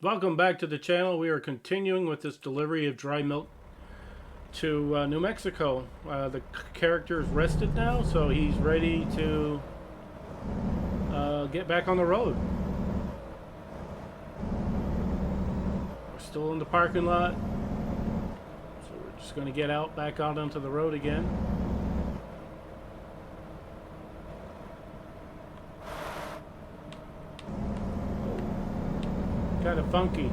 Welcome back to the channel. We are continuing with this delivery of dry milk to New Mexico. The character is rested now, so he's ready to get back on the road. We're still in the parking lot, so we're just going to get back out onto the road again. Kind of funky.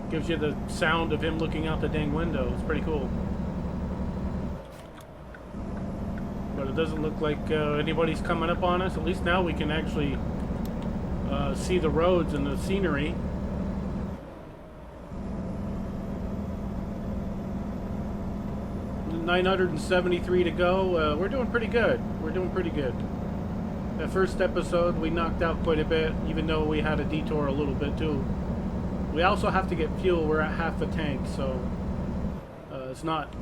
Gives you the sound of him looking out the dang window. It's pretty cool. But it doesn't look like anybody's coming up on us. At least now we can actually see the roads and the scenery. $973 to go. We're doing pretty good. We're doing pretty good. That first episode we knocked out quite a bit, even though we had a detour a little bit too. We also have to get fuel. We're at half a tank, so it's not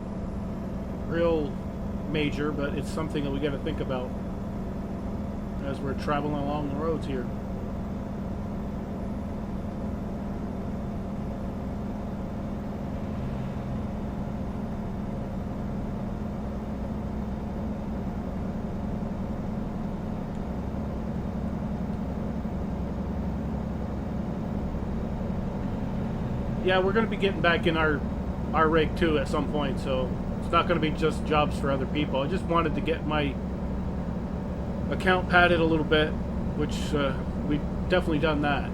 real major, but it's something that we got to think about as we're traveling along the roads here. Yeah, we're going to be getting back in our rig too at some point, so it's not going to be just jobs for other people. I just wanted to get my account padded a little bit, which we've definitely done that.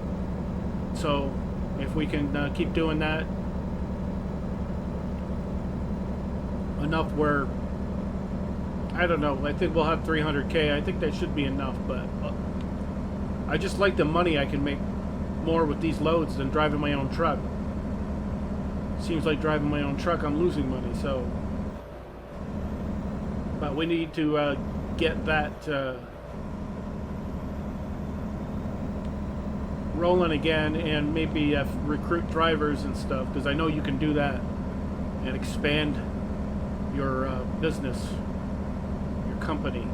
So if we can keep doing that enough where, I don't know, I think we'll have 300K. I think that should be enough, but I just like the money I can make more with these loads than driving my own truck. Seems like driving my own truck, I'm losing money, so. But we need to get that rolling again and maybe recruit drivers and stuff, because I know you can do that and expand your business, your company.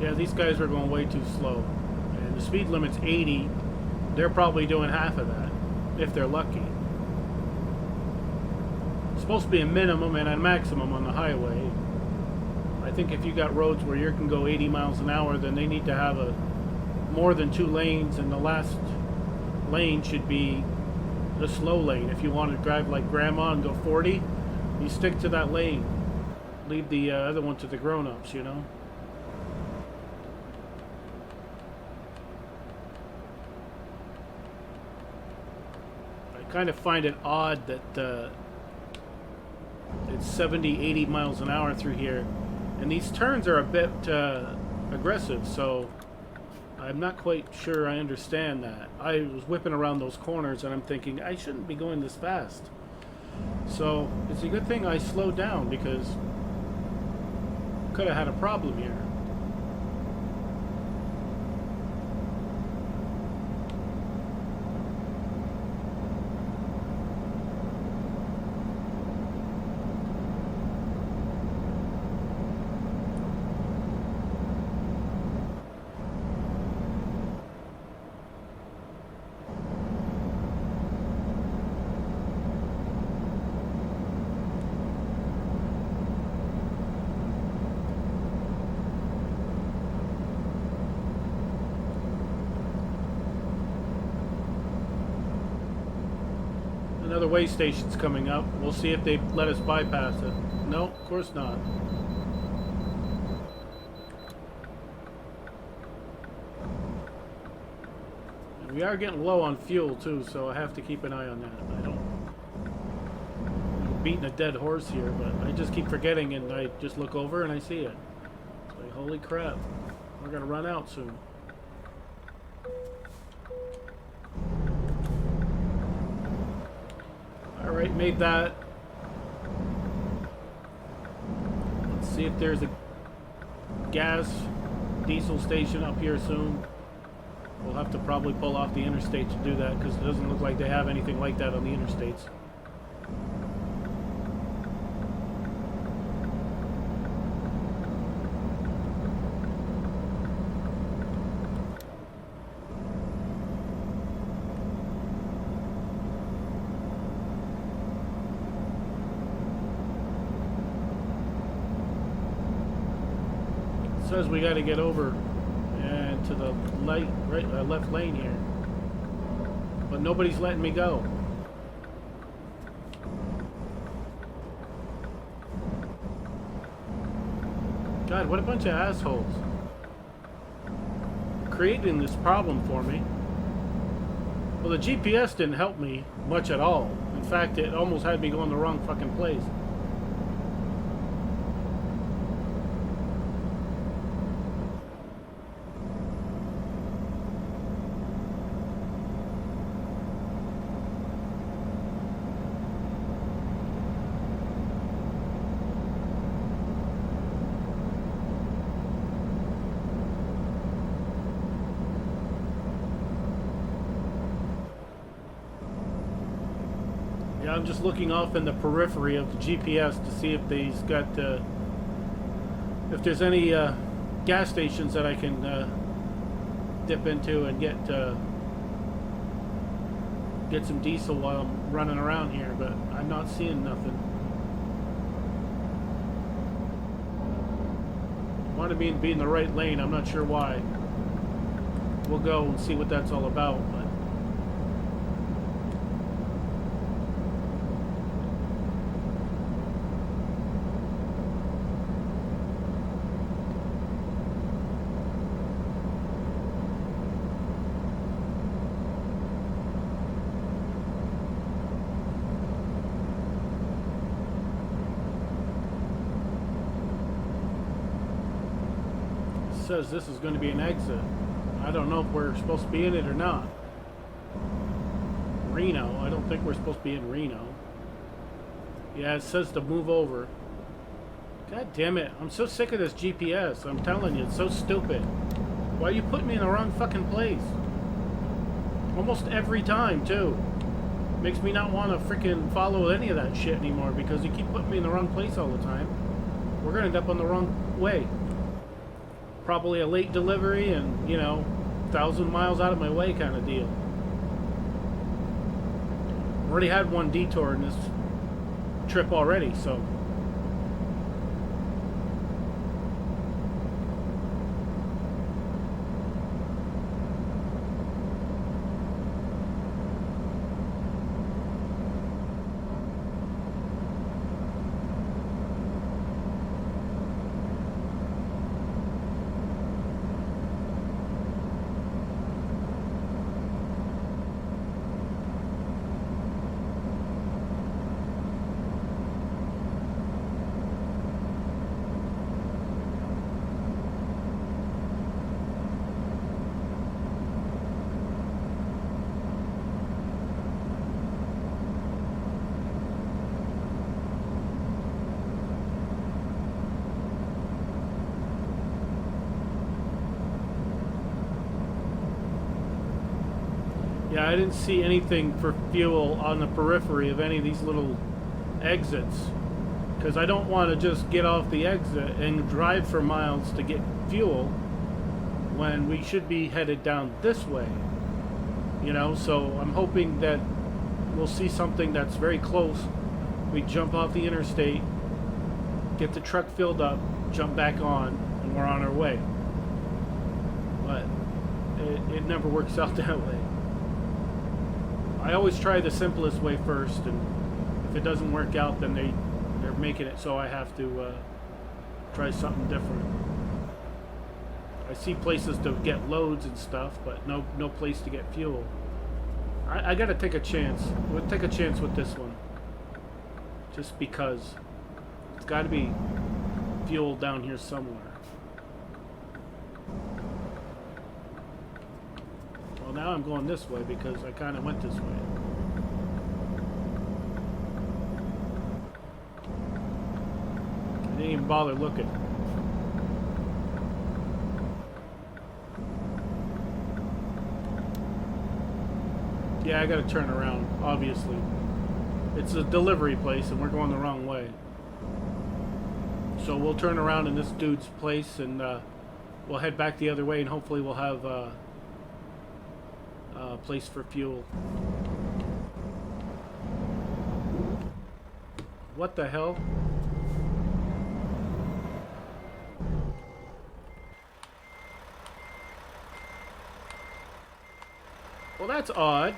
Yeah, these guys are going way too slow. And the speed limit's 80. They're probably doing half of that, if they're lucky. It's supposed to be a minimum and a maximum on the highway. I think if you got roads where you can go 80 miles an hour, then they need to have more than 2 lanes, and the last lane should be the slow lane. If you want to drive like grandma and go 40, you stick to that lane. Leave the other one to the grown-ups, you know? Kind of find it odd that it's 70, 80 miles an hour through here, and these turns are a bit aggressive, so I'm not quite sure I understand that. I was whipping around those corners and I'm thinking I shouldn't be going this fast, So it's a good thing I slowed down because could have had a problem here. Another way station's coming up. We'll see if they let us bypass it. No, of course not. And we are getting low on fuel too, so I have to keep an eye on that. I'm beating a dead horse here, but I just keep forgetting and I just look over and I see it. It's like, holy crap, we're gonna run out soon. Alright, made that. Let's see if there's a gas diesel station up here soon. We'll have to probably pull off the interstate to do that because it doesn't look like they have anything like that on the interstates. Says we got to get over and to the light, left lane here, but nobody's letting me go. God, what a bunch of assholes creating this problem for me. Well, the GPS didn't help me much at all. In fact, it almost had me going the wrong fucking place. Yeah, I'm just looking off in the periphery of the GPS to see if they's got, if there's any gas stations that I can dip into and get some diesel while I'm running around here, but I'm not seeing nothing. I wanted me to be in the right lane. I'm not sure why. We'll go and see what that's all about. But says this is going to be an exit. I don't know if we're supposed to be in it or not. Reno. I don't think we're supposed to be in Reno. Yeah, it says to move over. God damn it. I'm so sick of this GPS. I'm telling you, it's so stupid. Why you put me in the wrong fucking place? Almost every time, too. Makes me not want to freaking follow any of that shit anymore because you keep putting me in the wrong place all the time. We're going to end up on the wrong way. Probably a late delivery and, you know, 1,000 miles out of my way kind of deal. Already had one detour in this trip already, so. Yeah, I didn't see anything for fuel on the periphery of any of these little exits. Because I don't want to just get off the exit and drive for miles to get fuel when we should be headed down this way. You know, so I'm hoping that we'll see something that's very close. We jump off the interstate, get the truck filled up, jump back on, and we're on our way. But it never works out that way. I always try the simplest way first, and if it doesn't work out, then they're making it so I have to try something different. I see places to get loads and stuff, but no place to get fuel. I gotta take a chance. We'll take a chance with this one. Just because. It's gotta be fuel down here somewhere. Well, now I'm going this way because I kind of went this way. I didn't even bother looking. Yeah, I gotta turn around, obviously. It's a delivery place and we're going the wrong way. So we'll turn around in this dude's place and we'll head back the other way and hopefully we'll have a place for fuel. What the hell? Well, that's odd.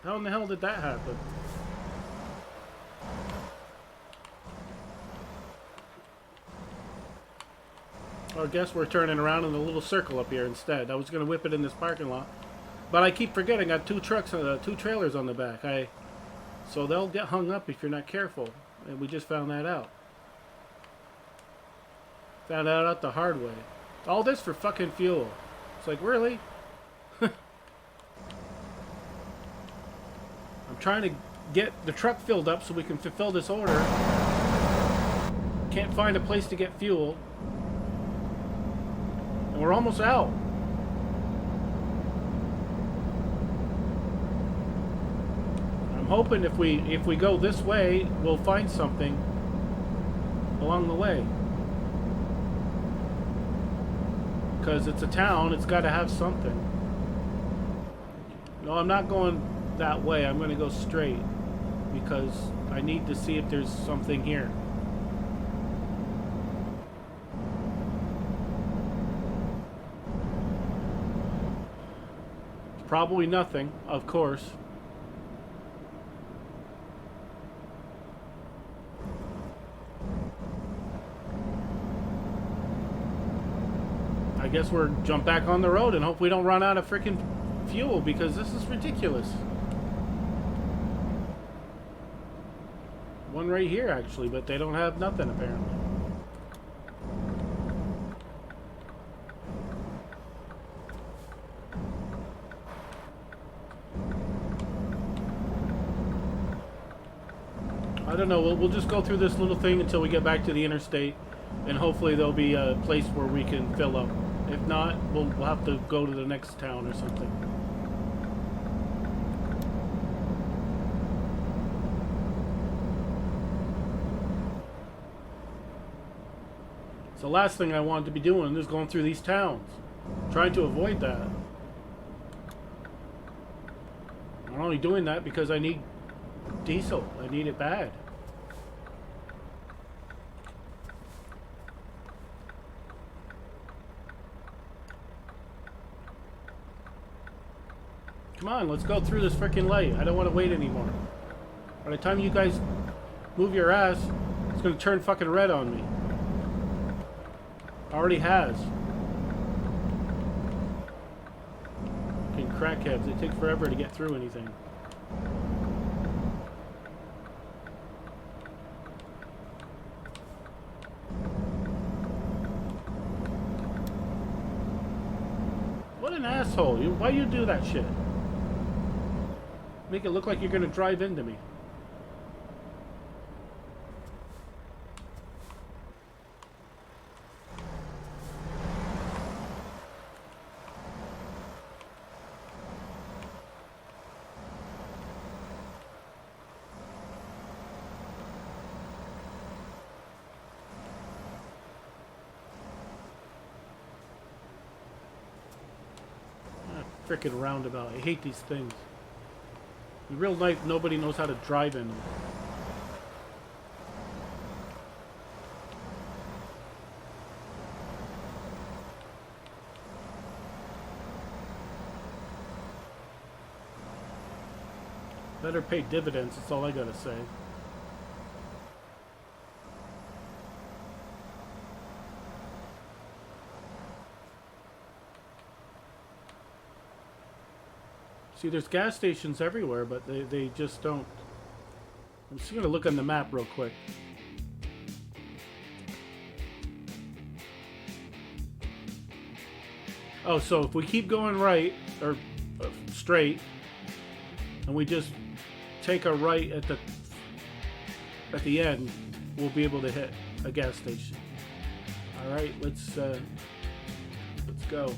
How in the hell did that happen? Well, I guess we're turning around in a little circle up here instead. I was going to whip it in this parking lot. But I keep forgetting I got two trailers on the back. So they'll get hung up if you're not careful. And we just found that out. Found out the hard way. All this for fucking fuel. It's like, really? I'm trying to get the truck filled up so we can fulfill this order. Can't find a place to get fuel. And we're almost out. I'm hoping if we go this way, we'll find something along the way. Because it's a town, it's got to have something. No, I'm not going that way. I'm going to go straight because I need to see if there's something here. Probably nothing, of course. I guess we're jump back on the road and hope we don't run out of freaking fuel because this is ridiculous. One right here actually, but they don't have nothing apparently. I don't know, we'll just go through this little thing until we get back to the interstate and hopefully there'll be a place where we can fill up. If not, we'll have to go to the next town or something. It's the last thing I wanted to be doing is going through these towns. I'm trying to avoid that. I'm only doing that because I need diesel. I need it bad. Come on, let's go through this freaking light. I don't want to wait anymore. By the time you guys move your ass, it's going to turn fucking red on me. Already has. Fucking crackheads, they take forever to get through anything. What an asshole. Why you do that shit? Make it look like you're gonna drive into me. Frickin' roundabout. I hate these things. In real life, nobody knows how to drive in them. Better pay dividends, that's all I gotta say. See, there's gas stations everywhere, but they just don't. I'm just gonna look on the map real quick. Oh, so if we keep going right, or straight, and we just take a right at the end, we'll be able to hit a gas station. All right, let's go.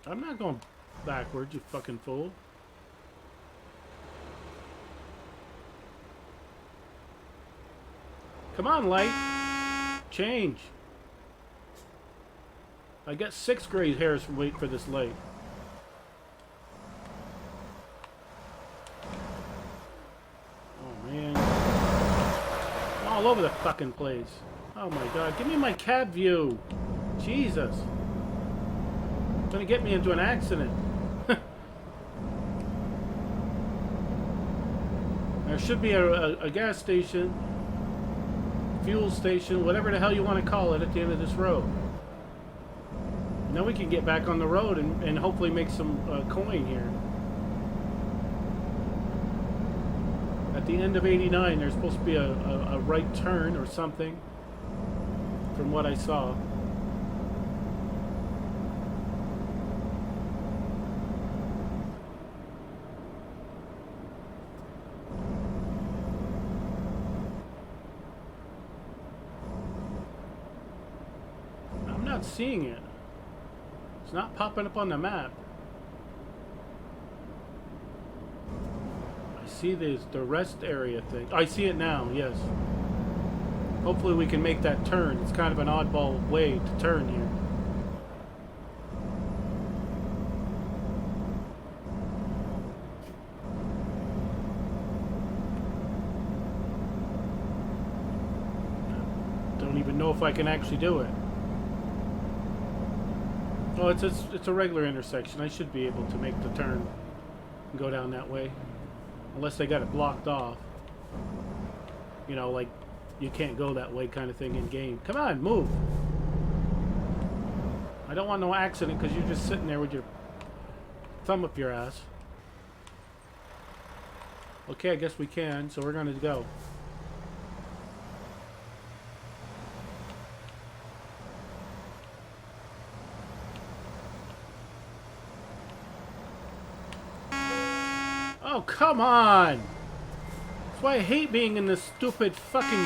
I'm not going backwards, you fucking fool. Come on, light. Change. I get 6 gray hairs from waiting for this light. Oh, man. I'm all over the fucking place. Oh, my God. Give me my cab view. Jesus. It's gonna get me into an accident. There should be a gas station, fuel station, whatever the hell you want to call it, at the end of this road. And then we can get back on the road and hopefully make some coin here. At the end of 89, there's supposed to be a right turn or something, from what I saw. Seeing it. It's not popping up on the map. I see the rest area thing. I see it now, yes. Hopefully we can make that turn. It's kind of an oddball way to turn here. Don't even know if I can actually do it. Oh, it's a regular intersection. I should be able to make the turn and go down that way. Unless they got it blocked off. You know, like, you can't go that way kind of thing in game. Come on, move! I don't want no accident because you're just sitting there with your thumb up your ass. Okay, I guess we can, so we're gonna go. Oh, come on! That's why I hate being in this stupid fucking...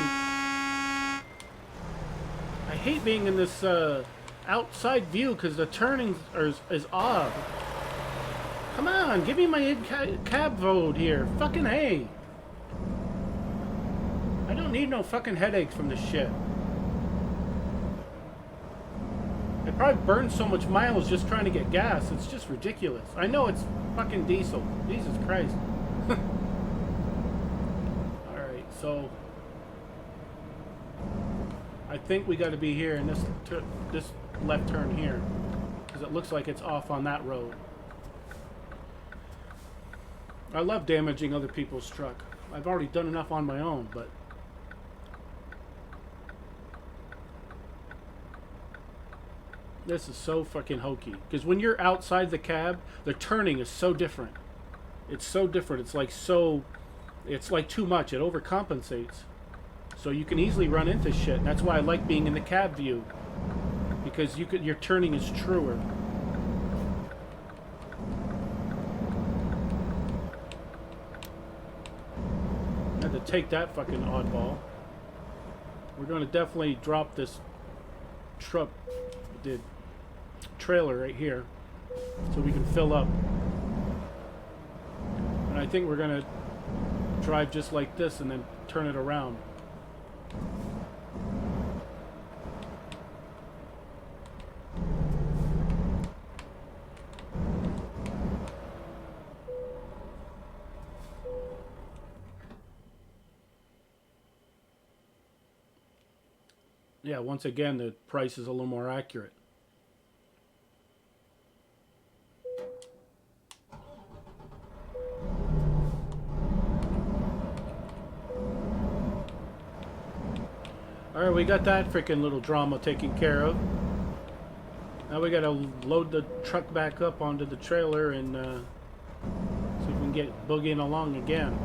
I hate being in this outside view because the turning is odd. Come on, give me my cab vote here. Fucking hey! I don't need no fucking headaches from this shit. I probably burned so much miles just trying to get gas. It's just ridiculous. I know it's fucking diesel. Jesus Christ. Alright, so I think we got to be here in this left turn here. Because it looks like it's off on that road. I love damaging other people's truck. I've already done enough on my own, but... This is so fucking hokey. Because when you're outside the cab, the turning is so different. It's so different. It's like too much. It overcompensates. So you can easily run into shit. And that's why I like being in the cab view. Because your turning is truer. I had to take that fucking oddball. We're going to definitely drop this truck. The trailer right here. so we can fill up. And I think we're gonna drive just like this and then turn it around. Yeah, once again, the price is a little more accurate. Alright, we got that freaking little drama taken care of. Now we gotta load the truck back up onto the trailer and see if we can get boogieing along again.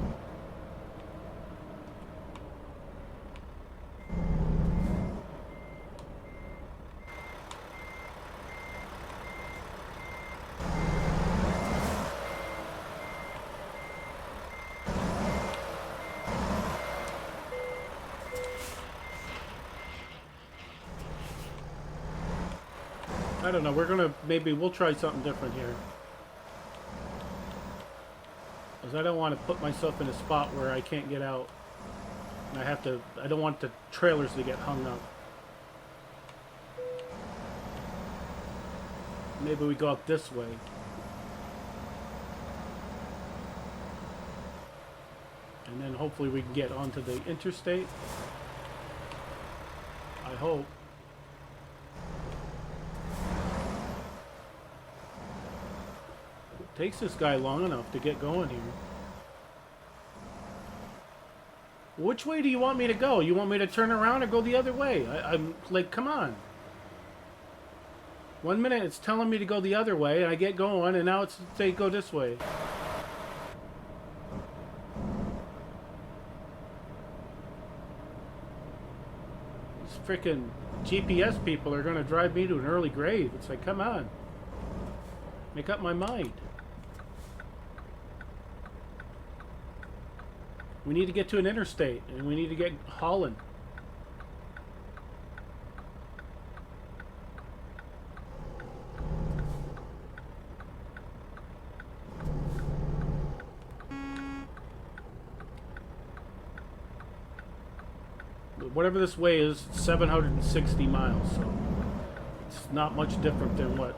I don't know, we'll try something different here. Because I don't want to put myself in a spot where I can't get out. And I don't want the trailers to get hung up. Maybe we go up this way. And then hopefully we can get onto the interstate. I hope. Takes this guy long enough to get going here. Which way do you want me to go? You want me to turn around or go the other way? I'm like, come on. 1 minute it's telling me to go the other way, and I get going, and now it's saying go this way. These freaking GPS people are going to drive me to an early grave. It's like, come on. Make up my mind. We need to get to an interstate, and we need to get hauling. Whatever this way is, 760 miles, so it's not much different than what...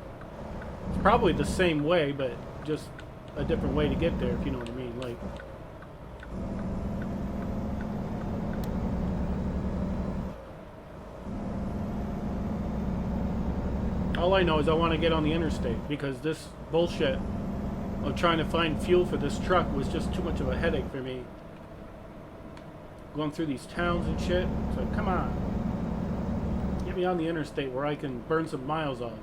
It's probably the same way, but just a different way to get there, if you know what I mean. Like... All I know is I want to get on the interstate, because this bullshit of trying to find fuel for this truck was just too much of a headache for me. Going through these towns and shit. It's like, come on. Get me on the interstate where I can burn some miles on.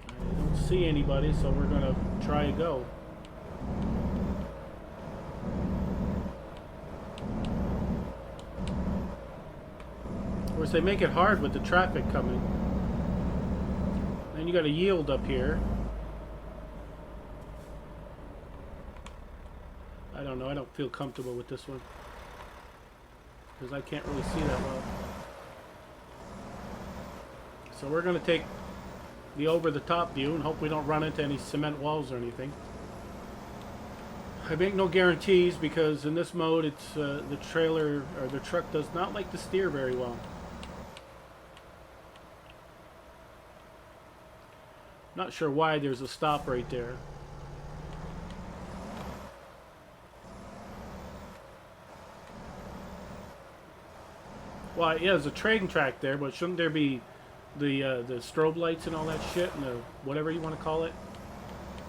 I don't see anybody, so we're gonna try and go. Of course, they make it hard with the traffic coming. Then you gotta yield up here. I don't know, I don't feel comfortable with this one. Because I can't really see that well. So we're going to take the over-the-top view and hope we don't run into any cement walls or anything. I make no guarantees because in this mode it's the trailer or the truck does not like to steer very well. Not sure why there's a stop right there. Well, yeah, there's a train track there, but shouldn't there be the strobe lights and all that shit, and the whatever you want to call it,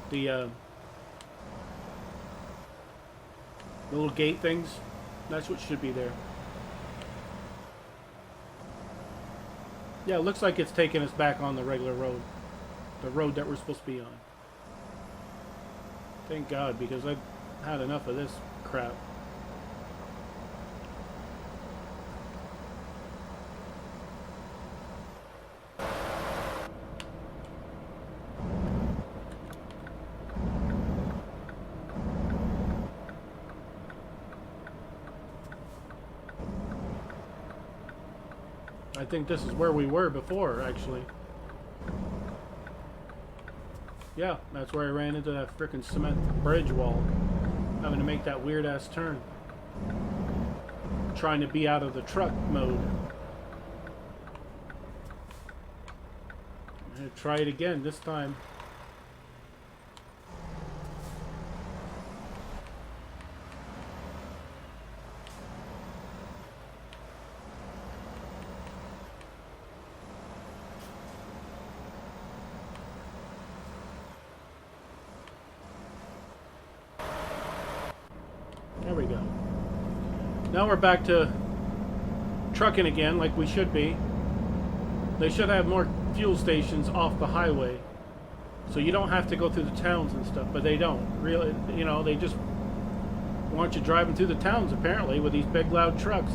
the little gate things? That's what should be there. Yeah, it looks like it's taking us back on the regular road, the road that we're supposed to be on. Thank God, because I've had enough of this crap. I think this is where we were before, actually. Yeah, that's where I ran into that frickin' cement bridge wall. Having to make that weird-ass turn. Trying to be out of the truck mode. I'm gonna try it again this time. There we go. Now we're back to trucking again, like we should be. They should have more fuel stations off the highway, so you don't have to go through the towns and stuff. But they don't really, you know. They just want you driving through the towns apparently with these big loud trucks.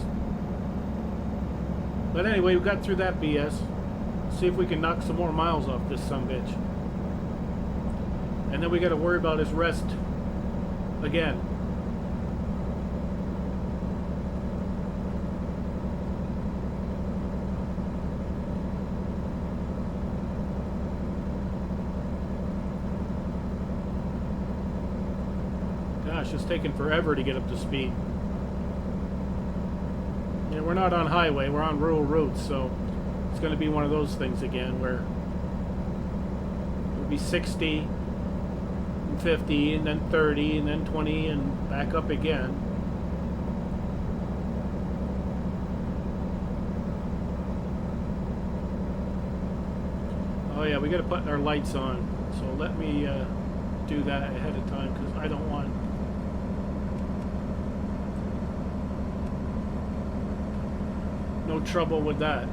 But anyway, we got through that BS. See if we can knock some more miles off this sumbitch, and then we got to worry about his rest again. It's taking forever to get up to speed. Yeah, we're not on highway, we're on rural routes, so it's going to be one of those things again where it'll be 60 and 50 and then 30 and then 20 and back up again. Oh yeah, we got to put our lights on, so let me do that ahead of time because I don't want no trouble with that.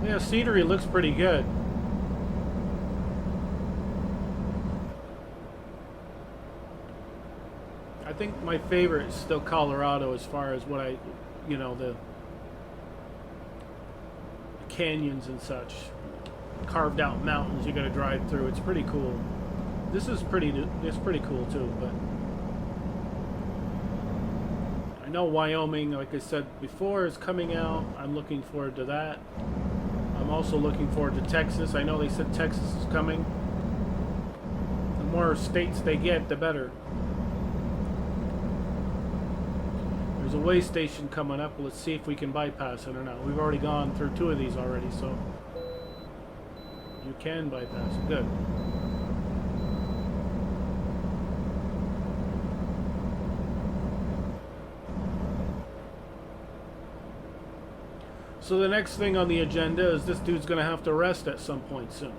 Yeah, scenery looks pretty good. I think my favorite is still Colorado as far as what the canyons and such. Carved out mountains you gotta drive through. It's pretty cool. This is pretty cool too, but I know Wyoming, like I said before, is coming out. I'm looking forward to that. I'm also looking forward to Texas. I know they said Texas is coming. The more states they get, the better. There's a way station coming up. Let's see if we can bypass it or not. We've already gone through 2 of these already, so you can bypass it. Good. So the next thing on the agenda is this dude's going to have to rest at some point soon.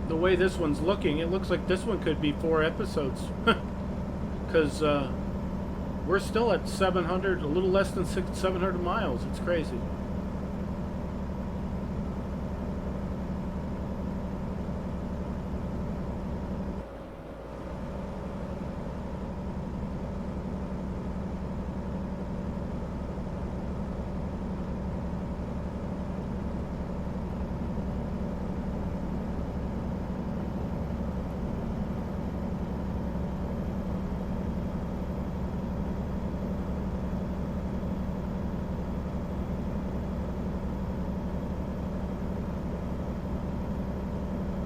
The way this one's looking, it looks like this one could be 4 episodes. Because we're still at 700, a little less than 700 miles. It's crazy.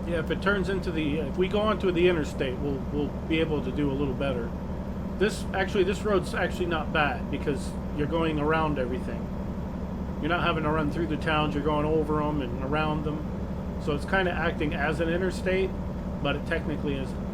Yeah, if it turns into if we go onto the interstate, we'll be able to do a little better. This road's actually not bad because you're going around everything. You're not having to run through the towns, you're going over them and around them. So it's kind of acting as an interstate, but it technically isn't.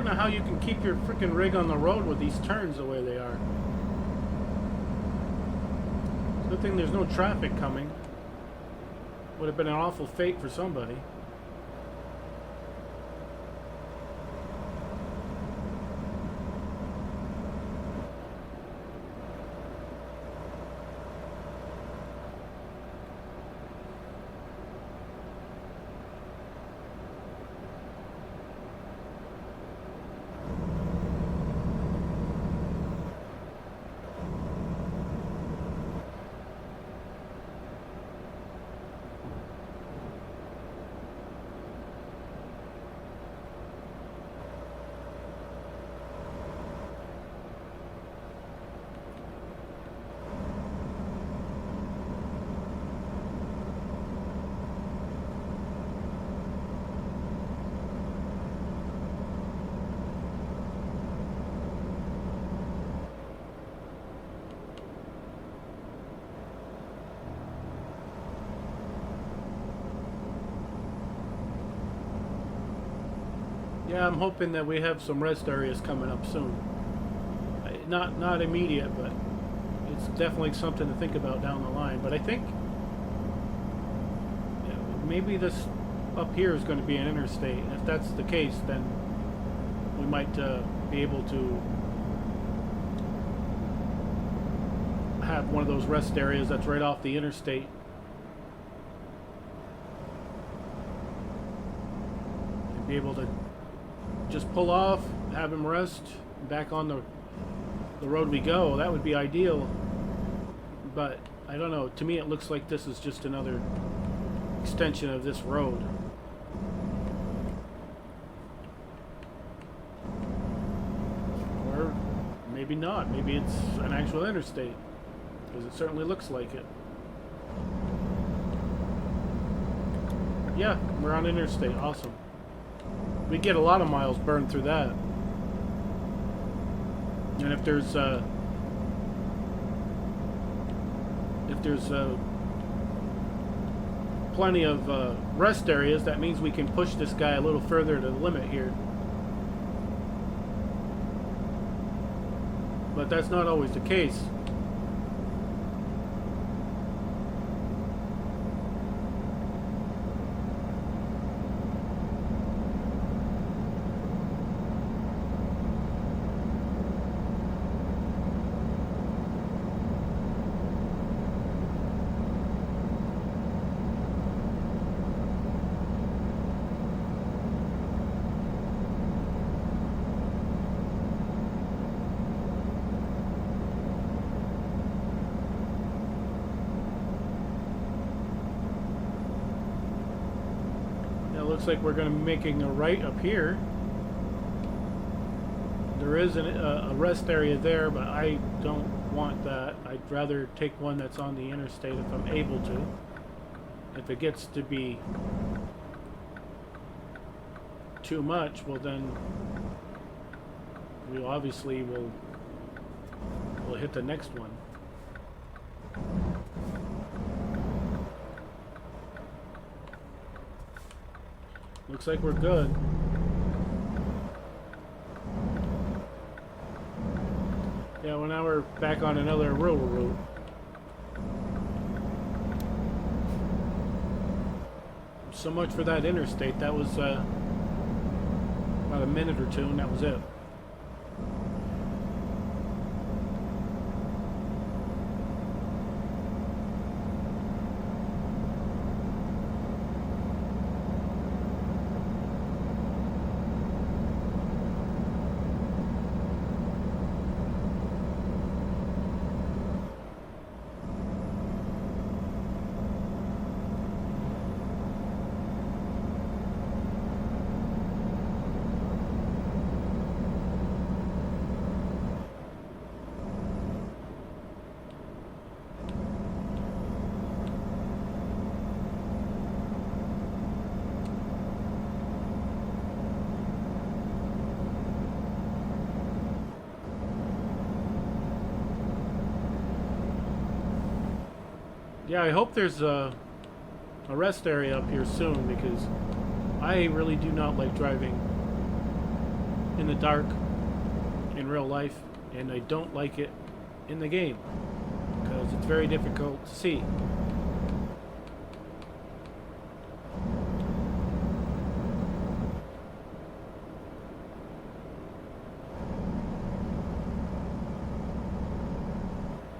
know how you can keep your freaking rig on the road with these turns the way they are. Good thing there's no traffic coming. Would have been an awful fate for somebody. Yeah, I'm hoping that we have some rest areas coming up soon. Not immediate, but it's definitely something to think about down the line. But I think maybe this up here is going to be an interstate. And if that's the case, then we might be able to have one of those rest areas that's right off the interstate. And be able to just pull off, have him rest, back on the road we go. That would be ideal. But I don't know. To me, it looks like this is just another extension of this road. Or maybe not. Maybe it's an actual interstate, because it certainly looks like it. Yeah, we're on interstate. Awesome. We get a lot of miles burned through that. And if there's plenty of rest areas, that means we can push this guy a little further to the limit here. But that's not always the case. Looks like we're going to be making a right up here. There is a rest area there, but I don't want that. I'd rather take one that's on the interstate if I'm able to. If it gets to be too much, well then we obviously will hit the next one. Looks like we're good. Yeah, well now we're back on another rural route. So much for that interstate. That was about a minute or two, and that was it. Yeah, I hope there's a rest area up here soon, because I really do not like driving in the dark in real life, and I don't like it in the game because it's very difficult to see.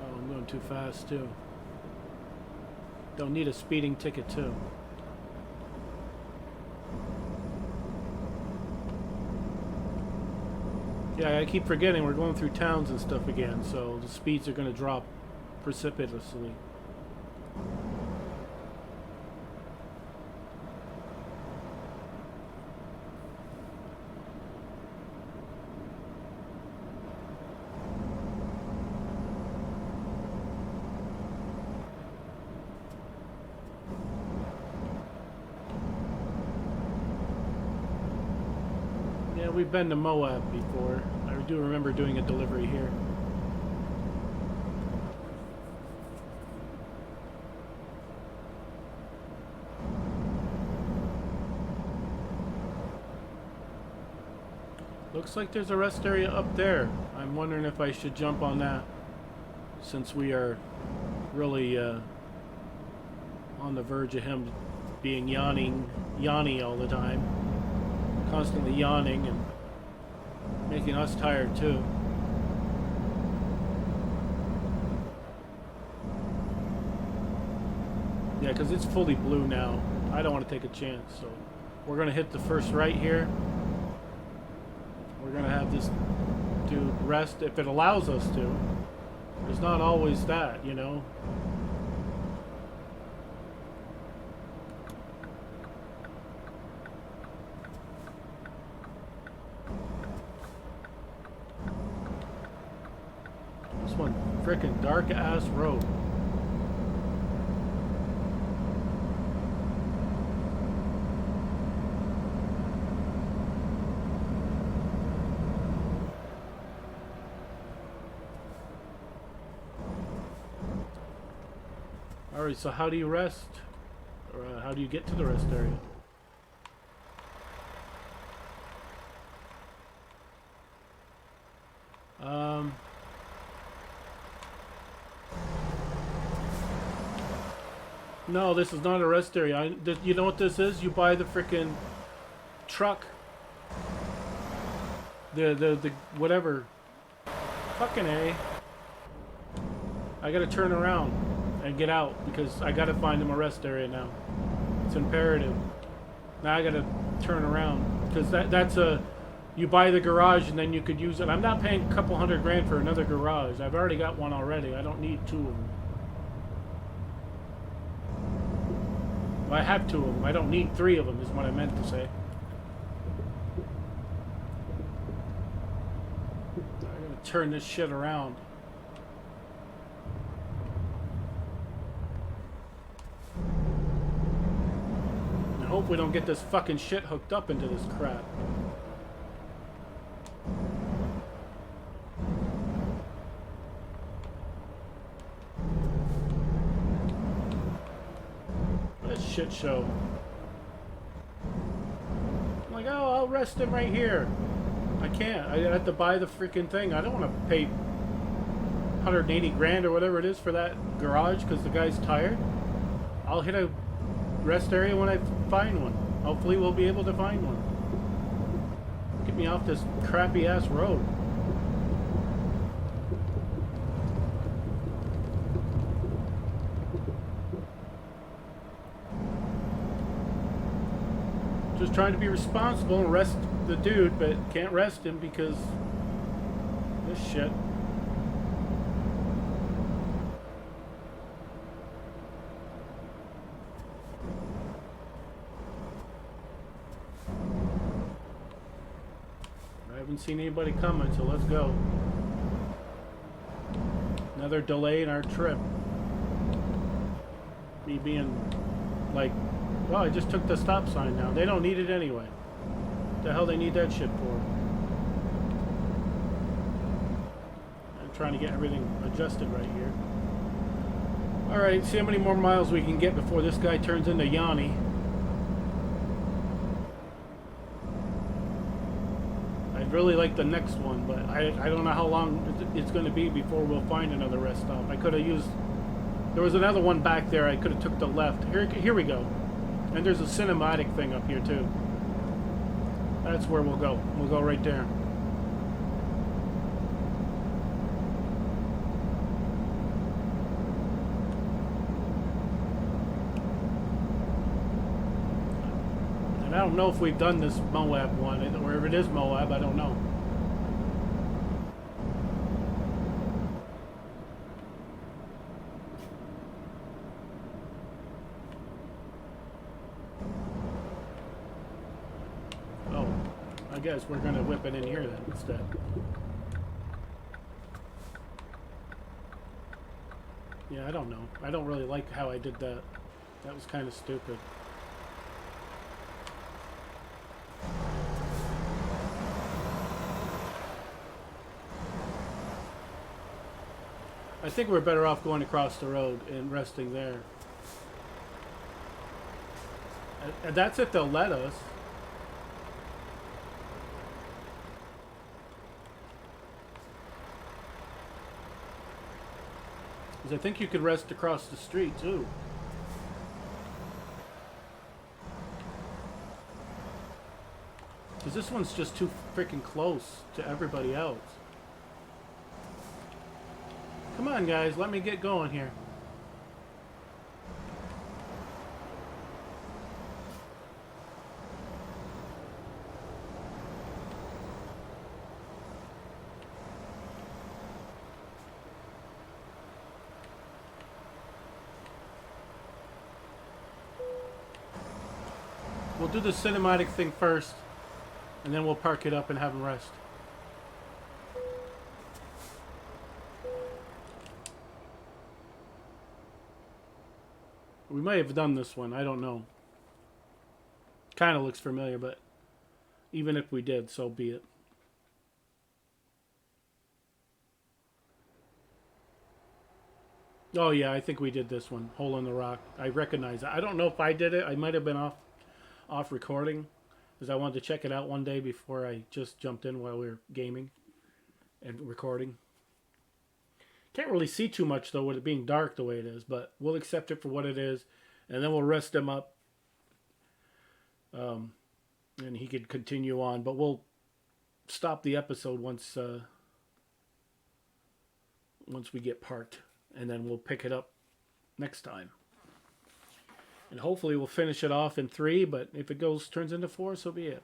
Oh, I'm going too fast too. Don't need a speeding ticket too. Yeah, I keep forgetting we're going through towns and stuff again, so the speeds are going to drop precipitously. Yeah, we've been to Moab before. I do remember doing a delivery here. Looks like there's a rest area up there. I'm wondering if I should jump on that, since we are really on the verge of him being yawny all the time. Constantly yawning and making us tired too. Yeah, because it's fully blue now. I don't want to take a chance, so we're going to hit the first right here. We're going to have this dude rest if it allows us to. There's not always that, you know. One frickin' dark ass road. Alright, so how do you rest? Or how do you get to the rest area? No, this is not a rest area. You know what this is? You buy the frickin' truck. The whatever. Fucking A. I gotta turn around and get out because I gotta find him a rest area now. It's imperative. Now I gotta turn around because that's a... You buy the garage and then you could use it. I'm not paying a couple $100 grand for another garage. I've already got one already. I don't need two of them. Well, I have two of them. I don't need three of them is what I meant to say. I gotta turn this shit around. I hope we don't get this fucking shit hooked up into this crap. Shit show. I'm like, oh, I'll rest him right here. I can't. I have to buy the freaking thing. I don't want to pay 180 grand or whatever it is for that garage because the guy's tired. I'll hit a rest area when I find one. Hopefully we'll be able to find one. Get me off this crappy ass road. Just trying to be responsible and rest the dude, but can't rest him because this shit. I haven't seen anybody coming, so let's go. Another delay in our trip. Me being like, well, I just took the stop sign now. They don't need it anyway. What the hell they need that shit for? I'm trying to get everything adjusted right here. Alright, see how many more miles we can get before this guy turns into Yanni. I'd really like the next one, but I don't know how long it's going to be before we'll find another rest stop. I could have used... There was another one back there. I could have took the left. Here we go. And there's a cinematic thing up here too. That's where we'll go. We'll go right there. And I don't know if we've done this Moab one, or if it is Moab, I don't know. I guess we're gonna whip it in here then instead. Yeah, I don't know. I don't really like how I did that. That was kind of stupid. I think we're better off going across the road and resting there. And that's if they'll let us. I think you could rest across the street too. Because this one's just too freaking close to everybody else. Come on guys, let me get going here. We'll do the cinematic thing first, and then we'll park it up and have them rest. We may have done this one, I don't know. Kind of looks familiar, but even if we did, so be it. Oh yeah, I think we did this one, Hole in the Rock. I recognize it. I don't know if I did it. I might have been off recording, because I wanted to check it out one day before I just jumped in while we were gaming and recording. Can't really see too much though with it being dark the way it is, but we'll accept it for what it is, and then we'll rest him up, and he could continue on. But we'll stop the episode once we get parked, and then we'll pick it up next time. And hopefully we'll finish it off in 3, but if it turns into 4, so be it.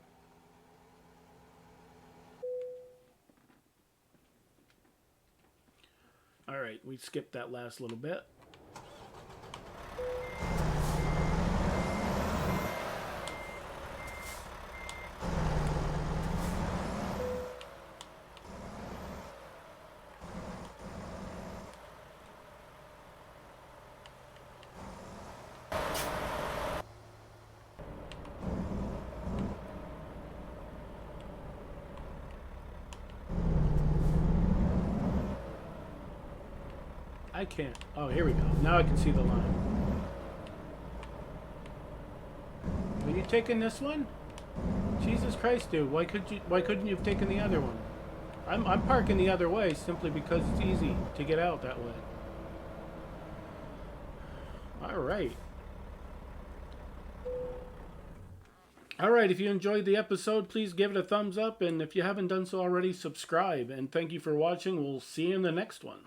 Alright, we skipped that last little bit. I can't. Oh, here we go. Now I can see the line. Are you taking this one? Jesus Christ, dude! Why couldn't you have taken the other one? I'm parking the other way simply because it's easy to get out that way. All right. All right. If you enjoyed the episode, please give it a thumbs up, and if you haven't done so already, subscribe. And thank you for watching. We'll see you in the next one.